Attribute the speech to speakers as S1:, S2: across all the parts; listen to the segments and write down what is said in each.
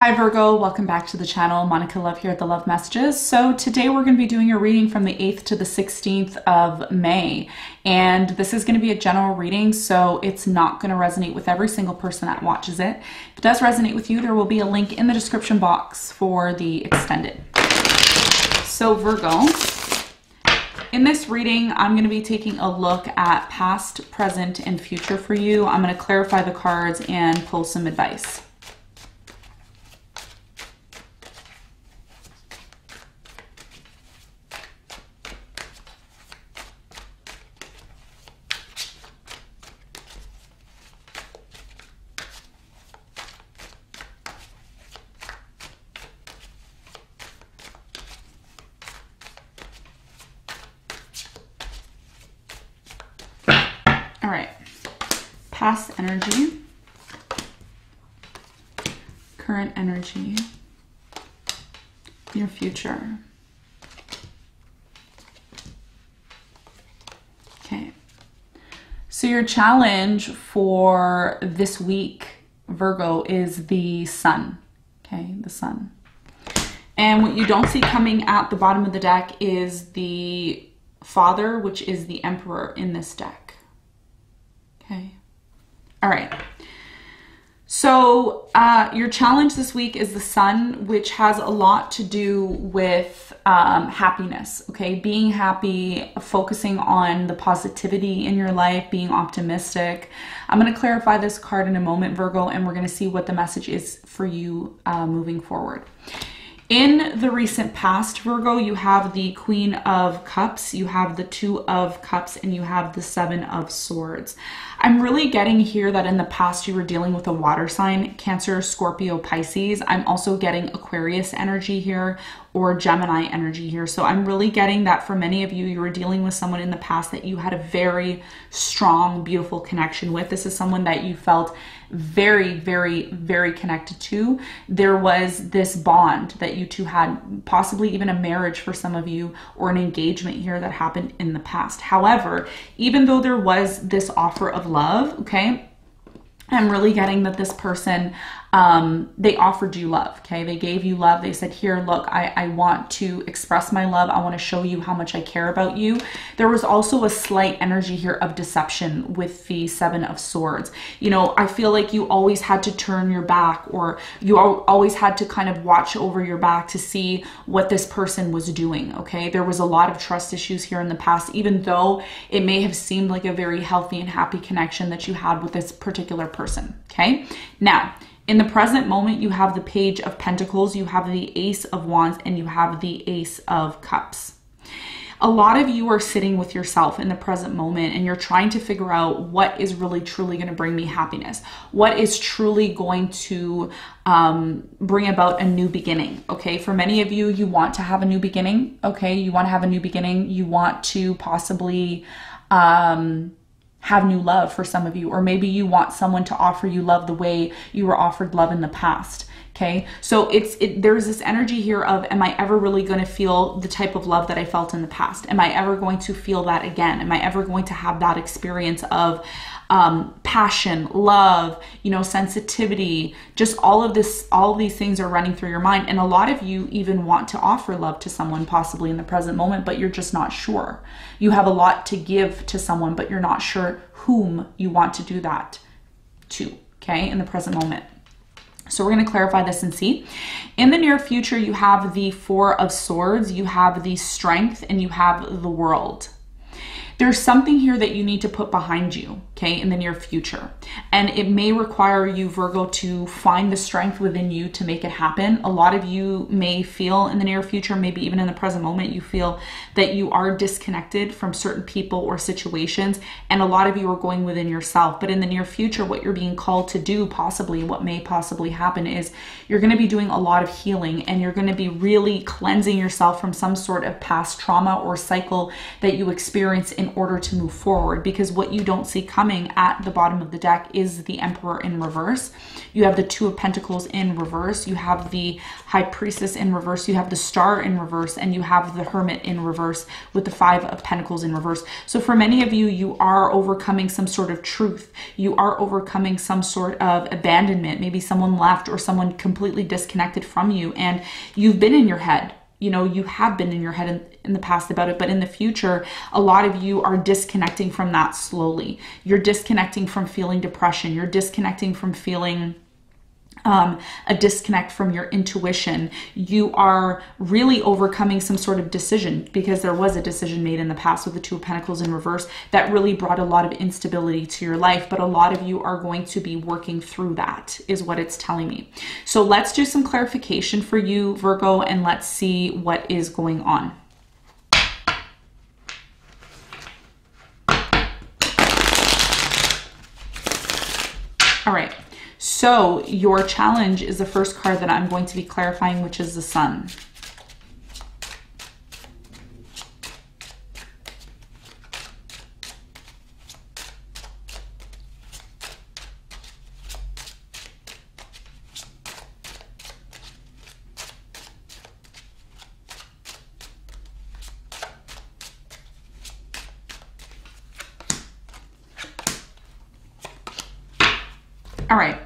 S1: Hi Virgo, welcome back to the channel. Monica Love here at the Love Messages. So today we're going to be doing a reading from the 8th to the 16th of May. And this is going to be a general reading, so it's not going to resonate with every single person that watches it. If it does resonate with you, there will be a link in the description box for the extended. So Virgo, in this reading, I'm going to be taking a look at past, present, and future for you. I'm going to clarify the cards and pull some advice. All right, past energy, current energy, your future. Okay, so your challenge for this week, Virgo, is the sun, okay, the sun. And what you don't see coming at the bottom of the deck is the Father, which is the Emperor in this deck. Okay. All right. So your challenge this week is the sun, which has a lot to do with happiness. Okay. Being happy, focusing on the positivity in your life, being optimistic. I'm going to clarify this card in a moment, Virgo, and we're going to see what the message is for you moving forward. In the recent past, Virgo, you have the Queen of Cups, you have the Two of Cups, and you have the Seven of Swords. I'm really getting here that in the past you were dealing with a water sign, Cancer, Scorpio, Pisces. I'm also getting Aquarius energy here or Gemini energy here. So I'm really getting that for many of you, you were dealing with someone in the past that you had a very strong, beautiful connection with. This is someone that you felt very, very, very connected to. There was this bond that you two had, possibly even a marriage for some of you, or an engagement here that happened in the past. However, even though there was this offer of love, okay, I'm really getting that this person, they offered you love, okay? They gave you love. They said, here, look, I want to express my love. I want to show you how much I care about you. There was also a slight energy here of deception with the Seven of Swords. You know, I feel like you always had to turn your back, or you always had to kind of watch over your back to see what this person was doing, okay? There was a lot of trust issues here in the past, even though it may have seemed like a very healthy and happy connection that you had with this particular person, okay? Now, in the present moment, you have the Page of Pentacles, you have the Ace of Wands, and you have the Ace of Cups. A lot of you are sitting with yourself in the present moment and you're trying to figure out what is really truly going to bring me happiness. What is truly going to bring about a new beginning, okay? For many of you, you want to have a new beginning, okay? You want to have a new beginning. You want to possibly have new love for some of you, or maybe you want someone to offer you love the way you were offered love in the past. Okay, so there's this energy here of, am I ever really going to feel the type of love that I felt in the past? Am I ever going to feel that again? Am I ever going to have that experience of passion, love, you know, sensitivity, just all of these things are running through your mind. And a lot of you even want to offer love to someone possibly in the present moment, but you're just not sure. You have a lot to give to someone, but you're not sure whom you want to do that to, okay, in the present moment. So we're going to clarify this and see. In the near future, you have the Four of Swords, you have the Strength, and you have the World. There's something here that you need to put behind you, okay, in the near future. And it may require you, Virgo, to find the strength within you to make it happen. A lot of you may feel in the near future, maybe even in the present moment, you feel that you are disconnected from certain people or situations. And a lot of you are going within yourself. But in the near future, what you're being called to do, possibly, what may possibly happen is you're going to be doing a lot of healing, and you're going to be really cleansing yourself from some sort of past trauma or cycle that you experience in order to move forward, because what you don't see coming at the bottom of the deck is the Emperor in reverse. You have the Two of Pentacles in reverse. You have the High Priestess in reverse. You have the Star in reverse, and you have the Hermit in reverse with the Five of Pentacles in reverse. So for many of you, you are overcoming some sort of truth. You are overcoming some sort of abandonment. Maybe someone left or someone completely disconnected from you, and you've been in your head. You know, you have been in your head in the past about it, but in the future, a lot of you are disconnecting from that slowly. You're disconnecting from feeling depression. You're disconnecting from feeling a disconnect from your intuition. You are really overcoming some sort of decision, because there was a decision made in the past with the Two of Pentacles in reverse that really brought a lot of instability to your life. But a lot of you are going to be working through that, is what it's telling me. So let's do some clarification for you, Virgo, and let's see what is going on. All right. So your challenge is the first card that I'm going to be clarifying, which is the Sun. All right.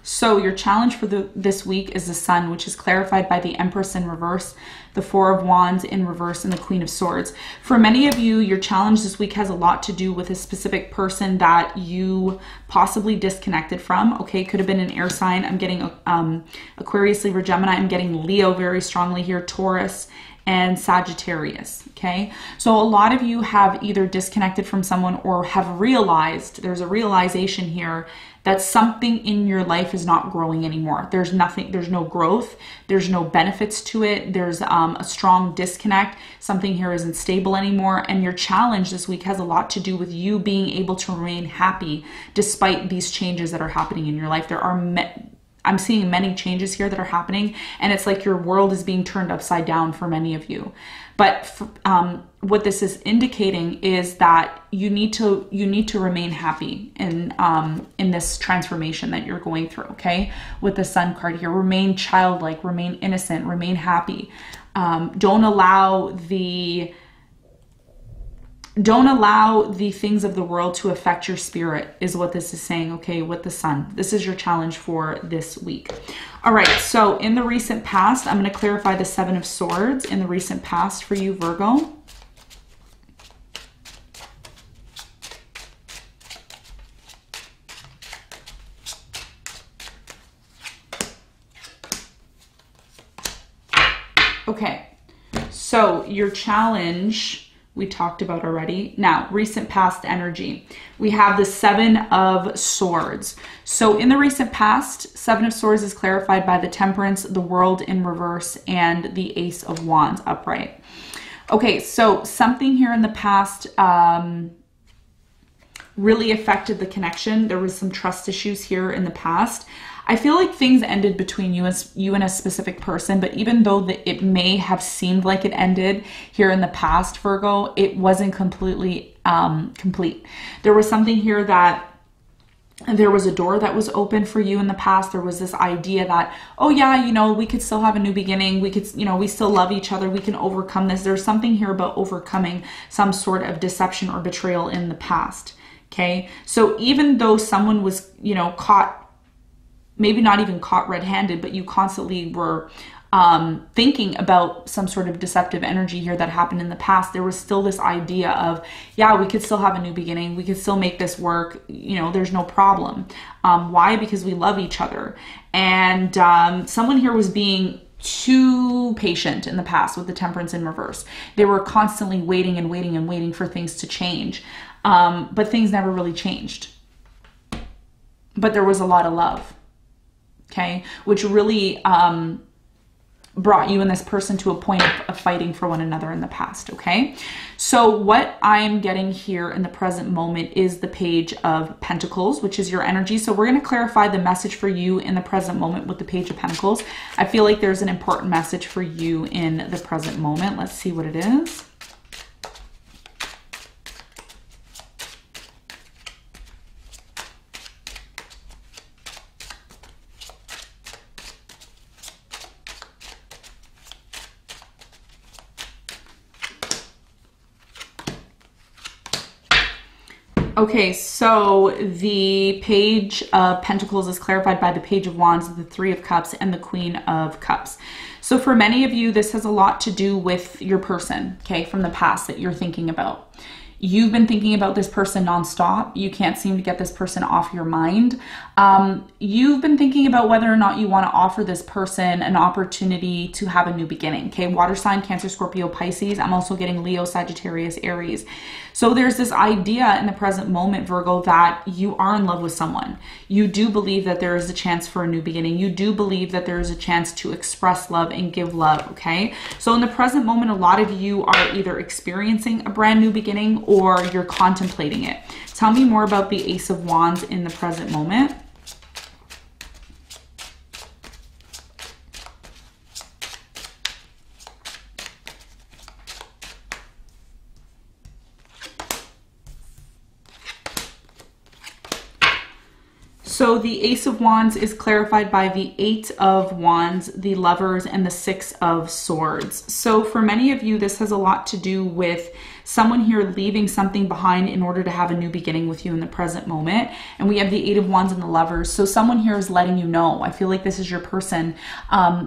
S1: So your challenge for this week is the Sun, which is clarified by the Empress in reverse, the Four of Wands in reverse, and the Queen of Swords. For many of you, your challenge this week has a lot to do with a specific person that you possibly disconnected from. Okay, could have been an air sign. I'm getting Aquarius, Libra, Gemini. I'm getting Leo very strongly here, Taurus, and Sagittarius. Okay, so a lot of you have either disconnected from someone or have realized, there's a realization here that something in your life is not growing anymore. There's nothing, there's no growth, there's no benefits to it, there's a strong disconnect. Something here isn't stable anymore, and your challenge this week has a lot to do with you being able to remain happy despite these changes that are happening in your life. There are I'm seeing many changes here that are happening, and it's like your world is being turned upside down for many of you. But what this is indicating is that you need to remain happy in this transformation that you're going through. Okay, with the Sun card here, remain childlike, remain innocent, remain happy. Don't allow the things of the world to affect your spirit, is what this is saying, okay, with the Sun. This is your challenge for this week. All right, so in the recent past, I'm going to clarify the Seven of Swords in the recent past for you, Virgo. Okay, so your challenge we talked about already. Now, recent past energy. We have the Seven of Swords. So in the recent past, Seven of Swords is clarified by the Temperance, the World in reverse, and the Ace of Wands upright. Okay, so something here in the past really affected the connection. There was some trust issues here in the past. I feel like things ended between you and a specific person, but even though it may have seemed like it ended here in the past, Virgo, it wasn't completely complete. There was something here that there was a door that was open for you in the past. There was this idea that, oh yeah, you know, we could still have a new beginning. We could, you know, we still love each other. We can overcome this. There's something here about overcoming some sort of deception or betrayal in the past. Okay. So even though someone was, you know, caught, maybe not even caught red-handed, but you constantly were thinking about some sort of deceptive energy here that happened in the past, there was still this idea of, yeah, we could still have a new beginning. We could still make this work. You know, there's no problem. Why? Because we love each other. And someone here was being too patient in the past with the Temperance in reverse. They were constantly waiting and waiting and waiting for things to change. But things never really changed. But there was a lot of love. Okay, which really brought you and this person to a point of fighting for one another in the past. Okay, so what I'm getting here in the present moment is the Page of Pentacles, which is your energy. So we're going to clarify the message for you in the present moment with the Page of Pentacles. I feel like there's an important message for you in the present moment. Let's see what it is. Okay, so the Page of Pentacles is clarified by the Page of Wands, the Three of Cups, and the Queen of Cups. So for many of you, this has a lot to do with your person, okay, from the past that you're thinking about. You've been thinking about this person nonstop. You can't seem to get this person off your mind. You've been thinking about whether or not you want to offer this person an opportunity to have a new beginning. Okay, water sign, Cancer, Scorpio, Pisces. I'm also getting Leo, Sagittarius, Aries. So there's this idea in the present moment, Virgo, that you are in love with someone. You do believe that there is a chance for a new beginning. You do believe that there is a chance to express love and give love, okay? So in the present moment, a lot of you are either experiencing a brand new beginning or you're contemplating it. Tell me more about the Ace of Wands in the present moment. So the Ace of Wands is clarified by the Eight of Wands, the Lovers, and the Six of Swords. So for many of you, this has a lot to do with someone here leaving something behind in order to have a new beginning with you in the present moment. And we have the Eight of Wands and the Lovers. So someone here is letting you know. I feel like this is your person.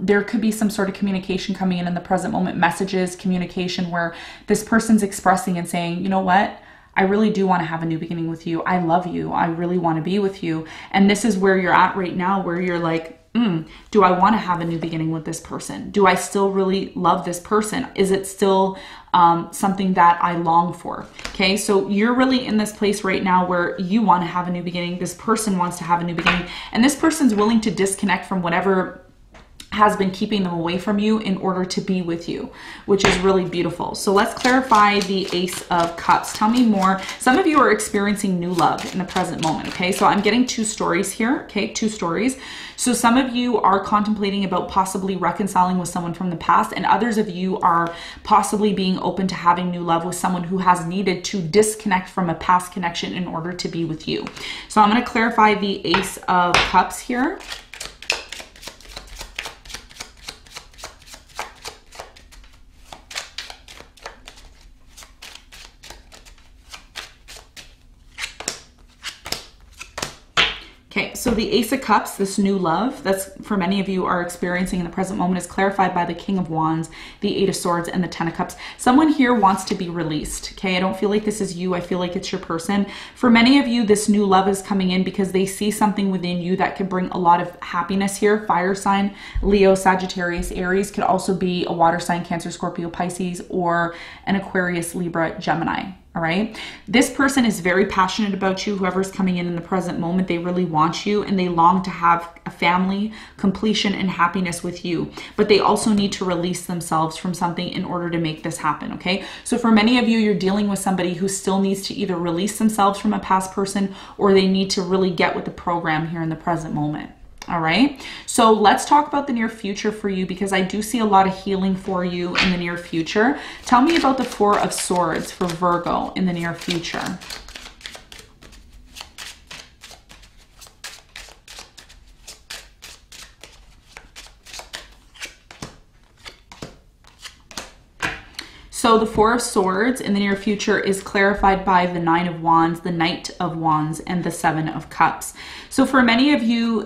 S1: There could be some sort of communication coming in the present moment, messages, communication, where this person's expressing and saying, you know what? I really do want to have a new beginning with you. I love you. I really want to be with you. And this is where you're at right now, where you're like, do I want to have a new beginning with this person? Do I still really love this person? Is it still something that I long for? Okay, so you're really in this place right now where you want to have a new beginning. This person wants to have a new beginning. And this person's willing to disconnect from whatever has been keeping them away from you in order to be with you, which is really beautiful. So let's clarify the Ace of Cups. Tell me more. Some of you are experiencing new love in the present moment, okay? So I'm getting two stories here, okay? Two stories. So some of you are contemplating about possibly reconciling with someone from the past, and others of you are possibly being open to having new love with someone who has needed to disconnect from a past connection in order to be with you. So I'm going to clarify the Ace of Cups here. Okay, so the Ace of Cups, this new love, that's for many of you are experiencing in the present moment, is clarified by the King of Wands, the Eight of Swords, and the Ten of Cups. Someone here wants to be released, okay? I don't feel like this is you. I feel like it's your person. For many of you, this new love is coming in because they see something within you that could bring a lot of happiness here. Fire sign, Leo, Sagittarius, Aries, could also be a water sign, Cancer, Scorpio, Pisces, or an Aquarius, Libra, Gemini. All right. This person is very passionate about you. Whoever's coming in the present moment, they really want you and they long to have a family, completion, and happiness with you. But they also need to release themselves from something in order to make this happen. Okay. So for many of you, you're dealing with somebody who still needs to either release themselves from a past person or they need to really get with the program here in the present moment. All right, so let's talk about the near future for you because I do see a lot of healing for you in the near future. Tell me about the Four of Swords for Virgo in the near future. So the Four of Swords in the near future is clarified by the Nine of Wands, the Knight of Wands, and the Seven of Cups. So for many of you,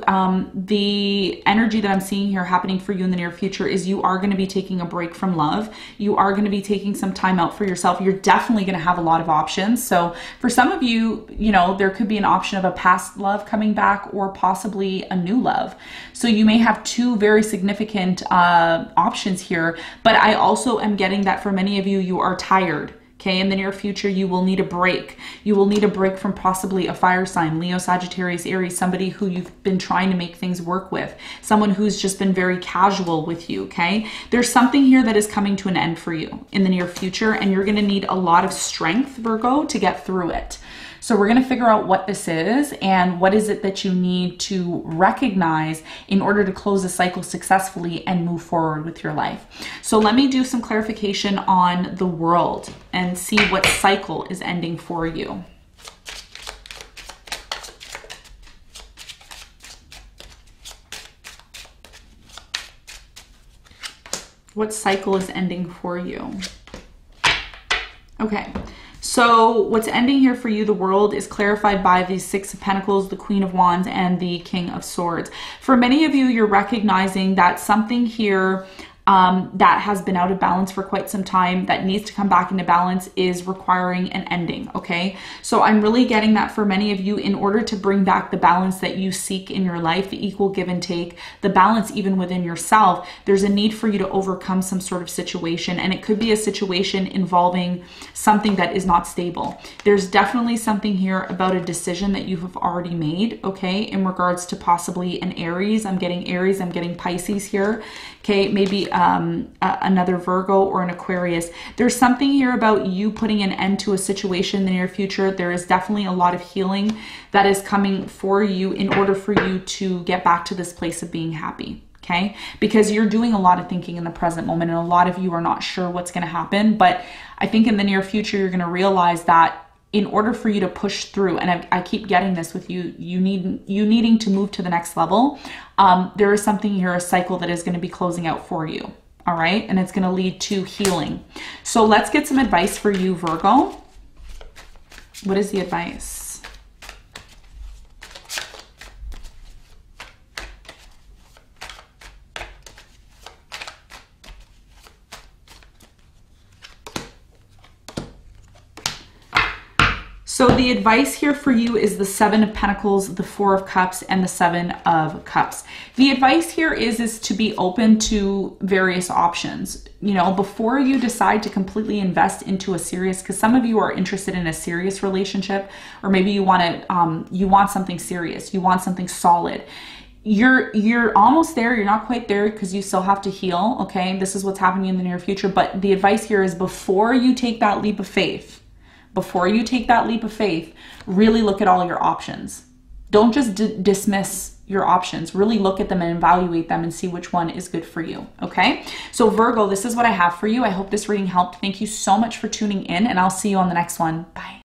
S1: the energy that I'm seeing here happening for you in the near future is you are going to be taking a break from love. You are going to be taking some time out for yourself. You're definitely going to have a lot of options. So for some of you, you know, there could be an option of a past love coming back or possibly a new love. So you may have two very significant options here, but I also am getting that for many of you, you are tired. Okay, in the near future, you will need a break. You will need a break from possibly a fire sign, Leo, Sagittarius, Aries, somebody who you've been trying to make things work with, someone who's just been very casual with you, okay? There's something here that is coming to an end for you in the near future, and you're gonna need a lot of strength, Virgo, to get through it. So we're going to figure out what this is and what is it that you need to recognize in order to close the cycle successfully and move forward with your life. So let me do some clarification on the world and see what cycle is ending for you. What cycle is ending for you? Okay. So what's ending here for you, the world, is clarified by the Six of Pentacles, the Queen of Wands, and the King of Swords. For many of you, you're recognizing that something here that has been out of balance for quite some time, that needs to come back into balance, is requiring an ending, okay? So I'm really getting that for many of you, in order to bring back the balance that you seek in your life, the equal give and take, the balance even within yourself, there's a need for you to overcome some sort of situation. And it could be a situation involving something that is not stable. There's definitely something here about a decision that you have already made, okay, in regards to possibly an Aries. I'm getting Aries, I'm getting Pisces here, okay, maybe another Virgo or an Aquarius. There's something here about you putting an end to a situation in the near future. There is definitely a lot of healing that is coming for you in order for you to get back to this place of being happy, okay? Because you're doing a lot of thinking in the present moment, and a lot of you are not sure what's going to happen. But I think in the near future, you're going to realize that in order for you to push through, and I keep getting this with you, you needing to move to the next level, there is something here, a cycle that is going to be closing out for you, all right? And it's going to lead to healing. So let's get some advice for you, Virgo. What is the advice? So the advice here for you is the Seven of Pentacles, the Four of Cups, and the Seven of Cups. The advice here is to be open to various options. You know, before you decide to completely invest into a serious, because some of you are interested in a serious relationship, or maybe you want something serious, you want something solid. You're almost there. You're not quite there because you still have to heal. Okay, this is what's happening in the near future. But the advice here is, before you take that leap of faith, really look at all your options. Don't just dismiss your options. Really look at them and evaluate them and see which one is good for you, okay? So Virgo, this is what I have for you. I hope this reading helped. Thank you so much for tuning in, and I'll see you on the next one. Bye.